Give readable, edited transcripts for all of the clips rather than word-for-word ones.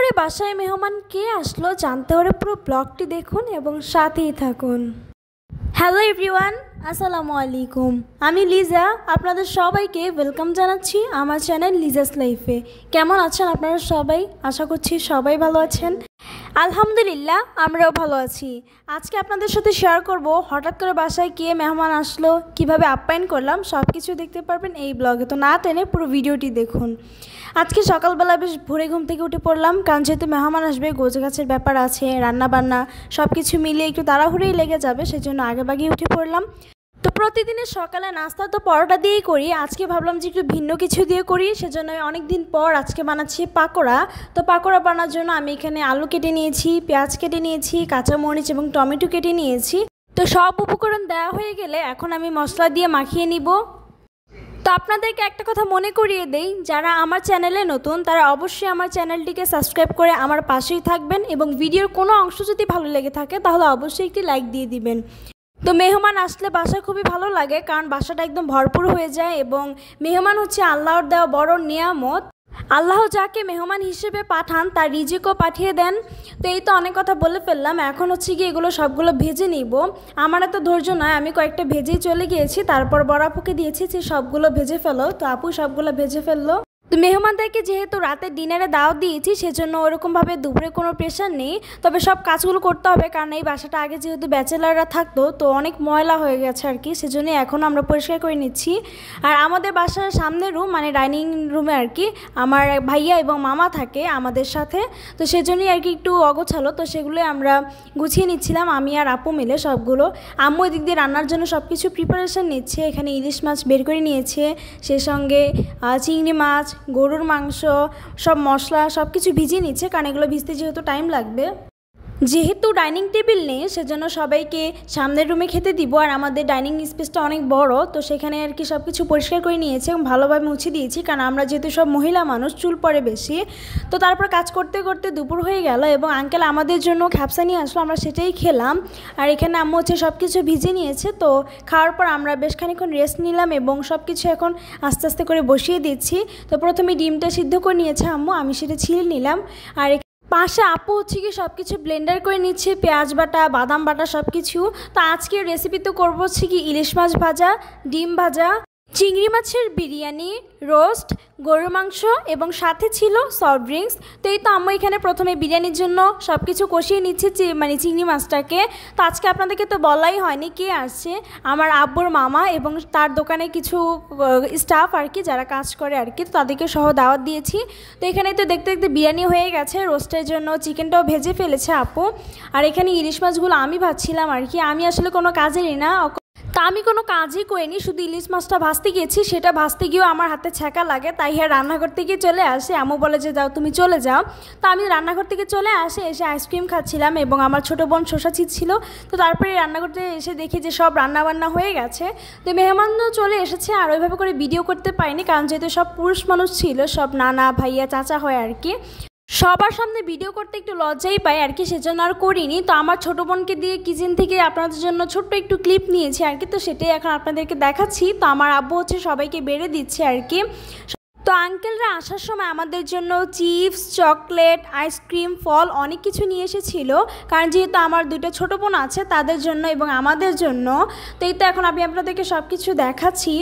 করে বাসায় মেহমান কে আসলো জানতে হলে পুরো ব্লগটি দেখুন এবং সাথেই থাকুন। হ্যালো এভরিওয়ান, আসসালামু আলাইকুম। আমি লিজা, আপনাদের সবাইকে ওয়েলকাম জানাচ্ছি আমার চ্যানেল লিজাস লাইফে। কেমন আছেন আপনারা সবাই? আশা করছি সবাই ভালো আছেন। আলহামদুলিল্লাহ, আমরাও ভালো আছি। আজকে আপনাদের সাথে শেয়ার করব হঠাৎ করে বাসায় কে মেহমান আসলো, কিভাবে আপ্যায়ন করলাম, সব কিছু দেখতে পারবেন এই ব্লগে। তো না টেনে পুরো ভিডিওটি দেখুন। আজকে সকালবেলা বেশ ভোরে ঘুম থেকে উঠে পড়লাম, কারণ যেহেতু মেহমান আসবে, গোছগাছের ব্যাপার আছে, রান্নাবান্না সব কিছু মিলিয়ে একটু তাড়াহুড়োই লেগে যাবে, সেই জন্য আগেভাগেই উঠে পড়লাম। তো প্রতিদিনের সকালে নাস্তা তো পরোটা দিয়েই করি, আজকে ভাবলাম যে একটু ভিন্ন কিছু দিয়ে করি, সেজন্য অনেক দিন পর আজকে বানাচ্ছি পাকোড়া। তো পাকোড়া বানানোর জন্য আমি এখানে আলু কেটে নিয়েছি, পেঁয়াজ কেটে নিয়েছি, কাঁচামরিচ এবং টমেটো কেটে নিয়েছি। তো সব উপকরণ দেওয়া হয়ে গেলে এখন আমি মশলা দিয়ে মাখিয়ে নিব। তো আপনাদেরকে একটা কথা মনে করিয়ে দেই, যারা আমার চ্যানেলে নতুন তারা অবশ্যই আমার চ্যানেলটিকে সাবস্ক্রাইব করে আমার পাশেই থাকবেন এবং ভিডিওর কোনো অংশ যদি ভালো লেগে থাকে তাহলে অবশ্যই একটি লাইক দিয়ে দিবেন। তো মেহমান আসলে বাসা খুবই ভালো লাগে, কারণ বাসাটা একদম ভরপুর হয়ে যায় এবং মেহমান হচ্ছে আল্লাহর দেওয়া বড় নিয়ামত। আল্লাহ যাকে মেহমান হিসেবে পাঠান তার রিজিকও পাঠিয়ে দেন। তো এই তো অনেক কথা বলে ফেললাম, এখন হচ্ছে কি এগুলো সবগুলো ভেজে নিব। আমার এত ধৈর্য নয়, আমি কয়েকটা ভেজেই চলে গিয়েছি, তারপর বড় আপুকে দিয়েছি যে সবগুলো ভেজে ফেলো। তো আপু সবগুলো ভেজে ফেললো। তো মেহমানদেরকে যেহেতু রাতে ডিনারে দাওয়াত দিয়েছি, সেজন্য ওরকমভাবে দুপুরে কোনো প্রেশার নেই, তবে সব কাজগুলো করতে হবে, কারণ এই বাসাটা আগে যেহেতু ব্যাচেলাররা থাকতো তো অনেক ময়লা হয়ে গেছে আর কি, সেজন্য এখন আমরা পরিষ্কার করে নিচ্ছি। আর আমাদের বাসার সামনের রুম মানে ডাইনিং রুমে আর কি আমার ভাইয়া এবং মামা থাকে আমাদের সাথে, তো সেজন্যই আর কি একটু অগোছালো, তো সেগুলো আমরা গুছিয়ে নিচ্ছিলাম আমি আর আপু মিলে সবগুলো। আম্মু এদিক দিয়ে রান্নার জন্য সব কিছু প্রিপারেশান নিচ্ছে, এখানে ইলিশ মাছ বের করে নিয়েছে, সেই সঙ্গে চিংড়ি মাছ, গরুর মাংস, সব মশলা সব কিছু ভিজিয়ে নিচ্ছে, কারণ এগুলো ভিজতে যেহেতু টাইম লাগবে। যেহেতু ডাইনিং টেবিল নেই সেজন্য সবাইকে সামনের রুমে খেতে দিব, আর আমাদের ডাইনিং স্পেসটা অনেক বড়, তো সেখানে আর কি সব কিছু পরিষ্কার করে নিয়েছে এবং ভালোভাবে মুছে দিয়েছি, কারণ আমরা যেহেতু সব মহিলা মানুষ চুল পড়ে বেশি। তো তারপর কাজ করতে করতে দুপুর হয়ে গেল এবং আঙ্কেল আমাদের জন্য খ্যাপসা নিয়ে আসলো, আমরা সেটাই খেলাম। আর এখানে আম্মু হচ্ছে সব কিছু ভিজিয়ে নিয়েছে। তো খাওয়ার পর আমরা বেশ খানিকক্ষণ রেস্ট নিলাম এবং সব কিছু এখন আস্তে আস্তে করে বসিয়ে দিচ্ছি। তো প্রথমে ডিমটা সিদ্ধ করে নিয়েছে আম্মু, আমি সেটা ছিলে নিলাম। আর পাশে আপু হচ্ছে কি সব কিছু ব্লেন্ডার করে নিচ্ছে, পেঁয়াজ বাটা, বাদাম বাটা সব কিছু। তো আজকের রেসিপি তো করবো হচ্ছে কি ইলিশ মাছ ভাজা, ডিম ভাজা, চিংড়ি মাছের বিরিয়ানি, রোস্ট, গরুর মাংস এবং সাথে ছিল সফট ড্রিঙ্কস। তো এই তো আম্মু এখানে প্রথমে বিরিয়ানির জন্য সব কিছু কষিয়ে নিচ্ছে, মানে চিংড়ি মাছটাকে। তো আজকে আপনাদেরকে তো বলাই হয়নি কে আসছে, আমার আব্বুর মামা এবং তার দোকানে কিছু স্টাফ আর কি যারা কাজ করে আর কি, তো তাদেরকে সহ দাওয়াত দিয়েছি। তো এখানে তো দেখতে দেখতে বিরিয়ানি হয়ে গেছে, রোস্টের জন্য চিকেনটাও ভেজে ফেলেছে আপু। আর এখানে ইলিশ মাছগুলো আমি ভাজছিলাম আর কি, আমি আসলে কোনো কাজেরই না, তা আমি কোনো কাজই করিনি, শুধু ইলিশ মাছটা ভাজতে গিয়েছি, সেটা ভাজতে গিয়েও আমার হাতে ছ্যাঁকা লাগে, তাই হ্যাঁ রান্নাঘর থেকে চলে আসে, আম্মু বলে যে যাও তুমি চলে যাও। তো আমি রান্নাঘর থেকে চলে আসে, এসে আইসক্রিম খাচ্ছিলাম এবং আমার ছোটো বোন শসা ছিঁড়ছিল। তো তারপরে রান্নাঘরতে এসে দেখি যে সব রান্নাবান্না হয়ে গেছে। তো মেহমানও চলে এসেছে, আর ওইভাবে করে ভিডিও করতে পারিনি, কারণ যেহেতু সব পুরুষ মানুষ ছিল, সব নানা ভাইয়া চাচা হয় আর কি, সবার সামনে ভিডিও করতে একটু লজ্জাই পাই আর কি, সেজন্য আর করিনি। তো আমার ছোটো বোনকে দিয়ে কিচেন থেকে আপনাদের জন্য ছোট্ট একটু ক্লিপ নিয়েছি আর কি, তো সেটাই এখন আপনাদেরকে দেখাচ্ছি। তো আমার আব্বু হচ্ছে সবাইকে বেড়ে দিচ্ছে আর কি। তো আঙ্কেলরা আসার সময় আমাদের জন্য চিপস, চকলেট, আইসক্রিম, ফল অনেক কিছু নিয়ে এসেছিল, কারণ যেহেতু আমার দুটো ছোটো বোন আছে তাদের জন্য এবং আমাদের জন্য। তো এই তো এখন আমি আপনাদেরকে সব কিছু দেখাচ্ছি।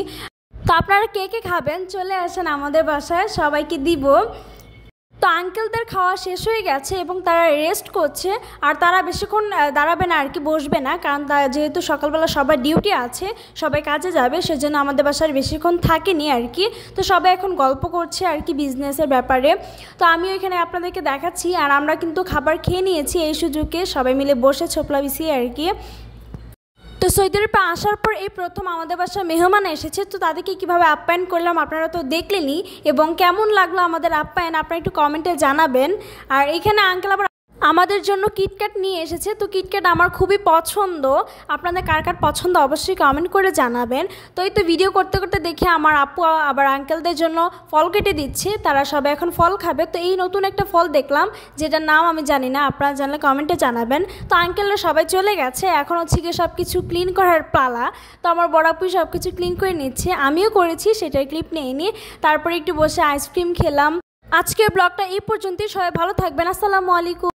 তো আপনারা কে কে খাবেন চলে আসেন আমাদের বাসায়, সবাইকে দিব। তো আঙ্কেলদের খাওয়া শেষ হয়ে গেছে এবং তারা রেস্ট করছে, আর তারা বেশিক্ষণ দাঁড়াবে না আর কি, বসবে না, কারণ যেহেতু সকালবেলা সবার ডিউটি আছে, সবাই কাজে যাবে, সেজন্য আমাদের বাসায় বেশিক্ষণ থাকেনি আর কি। তো সবাই এখন গল্প করছে আর কি বিজনেসের ব্যাপারে। তো আমিও এখানে আপনাদেরকে দেখাচ্ছি, আর আমরা কিন্তু খাবার খেয়ে নিয়েছি এই সুযোগে, সবাই মিলে বসে ছোপলা বিছিয়ে আর কি। তো সৌদি আরবে আসার পর এই প্রথম আমাদের বাসায় মেহমান এসেছে, তো তাদেরকে কীভাবে আপ্যায়ন করলাম আপনারা তো দেখলেনই, এবং কেমন লাগলো আমাদের আপ্যায়ন আপনারা একটু কমেন্টে জানাবেন। আর এখানে আঙ্কেল আবার আমাদের জন্য কিটক্যাট নিয়ে এসেছে, তো কিটক্যাট আমার খুবই পছন্দ, আপনাদের কার কার পছন্দ অবশ্যই কমেন্ট করে জানাবেন। তো এই তো ভিডিও করতে করতে দেখে আমার আপু আবার আঙ্কেলদের জন্য ফল কেটে দিচ্ছে, তারা সবাই এখন ফল খাবে। তো এই নতুন একটা ফল দেখলাম যেটার নাম আমি জানি না, আপনারা জানলে কমেন্টে জানাবেন। তো আঙ্কেলরা সবাই চলে গেছে, এখন হচ্ছে গিয়ে সব কিছু ক্লিন করার পালা। তো আমার বড় আপুই সব কিছু ক্লিন করে নিচ্ছে, আমিও করেছি, সেটার ক্লিপ নিয়ে নিয়ে তারপরে একটু বসে আইসক্রিম খেলাম। আজকের ব্লগটা এই পর্যন্তই। সবাই ভালো থাকবেন। আসসালামু আলাইকুম।